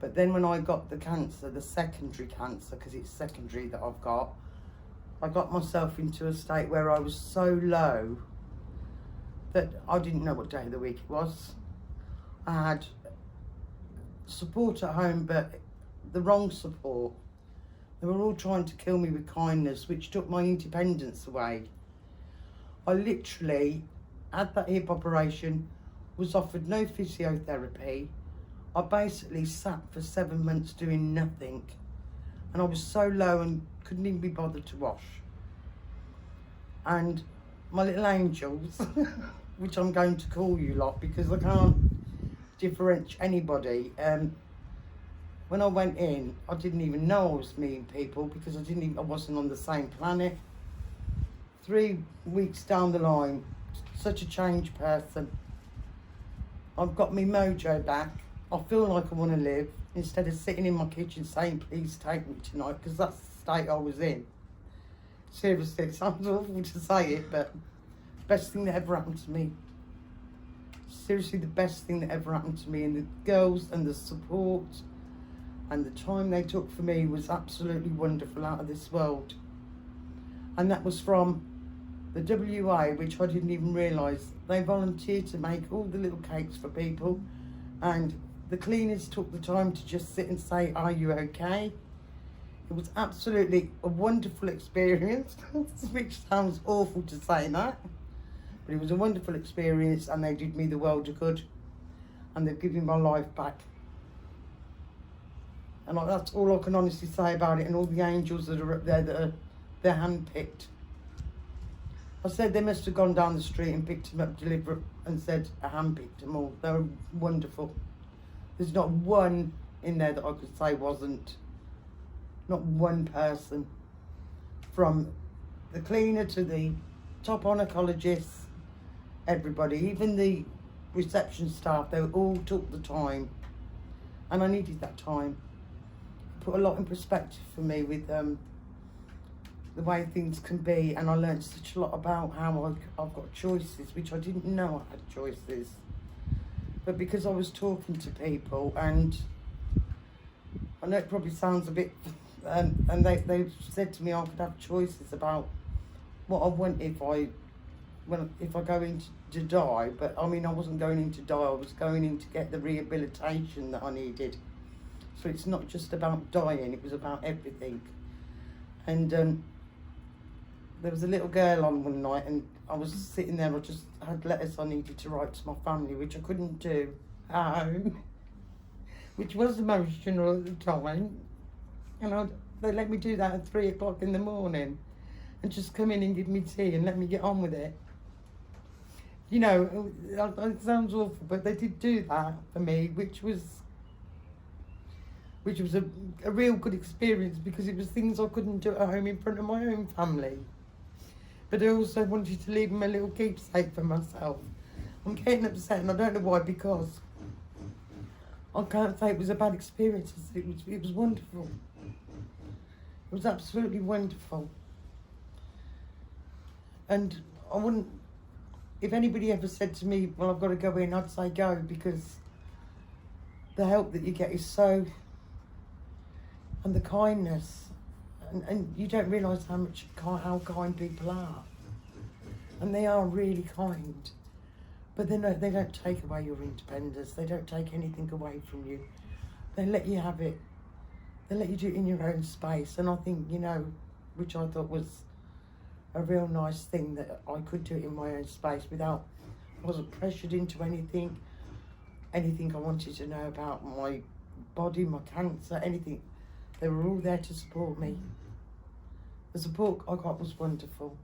But then when I got the cancer, the secondary cancer, because it's secondary that I've got, I got myself into a state where I was so low that I didn't know what day of the week it was. I had support at home, but the wrong support. They were all trying to kill me with kindness, which took my independence away. I literally had that hip operation, was offered no physiotherapy. I basically sat for 7 months doing nothing. And I was so low and couldn't even be bothered to wash. And my little angels, which I'm going to call you lot because I can't differentiate anybody. When I went in, I didn't even know I was meeting people because I wasn't on the same planet. 3 weeks down the line, such a changed person. I've got my mojo back. I feel like I want to live instead of sitting in my kitchen saying, please take me tonight, because that's the state I was in. Seriously, it sounds awful to say it, but best thing that ever happened to me. Seriously, the best thing that ever happened to me, and the girls and the support and the time they took for me was absolutely wonderful, out of this world. And that was from the WA, which I didn't even realise. They volunteered to make all the little cakes for people, and the cleaners took the time to just sit and say, are you okay? It was absolutely a wonderful experience, which sounds awful to say that, but it was a wonderful experience, and they did me the world of good, and they've given my life back. And that's all I can honestly say about it, and all the angels that are up there they're handpicked. I said they must have gone down the street and picked them up, delivered, and said I handpicked them all. They were wonderful. There's not one in there that I could say wasn't. Not one person. From the cleaner to the top oncologist, everybody, even the reception staff, they all took the time. And I needed that time. It put a lot in perspective for me with the way things can be, and I learned such a lot about how I've got choices, which I didn't know I had choices. But because I was talking to people, and I know it probably sounds a bit, and they said to me I could have choices about what I want if I go in to die. But I mean, I wasn't going in to die, I was going in to get the rehabilitation that I needed. So it's not just about dying, it was about everything. And there was a little girl on one night, and I was sitting there, I just had letters I needed to write to my family, which I couldn't do at home, which was emotional at the time. And they let me do that at 3 o'clock in the morning, and just come in and give me tea and let me get on with it. You know, it sounds awful, but they did do that for me, which was a real good experience, because it was things I couldn't do at home in front of my own family. But I also wanted to leave them a little keepsake for myself. I'm getting upset, and I don't know why, because I can't say it was a bad experience. It was wonderful. It was absolutely wonderful. And I wouldn't, if anybody ever said to me, well, I've got to go in, I'd say go, because the help that you get is so, and the kindness, and you don't realise how kind people are. And they are really kind. But they don't take away your independence. They don't take anything away from you. They let you have it. They let you do it in your own space. And I think, you know, which I thought was a real nice thing, that I could do it in my own space without, I wasn't pressured into anything I wanted to know about my body, my cancer, anything. They were all there to support me. The support I got was wonderful.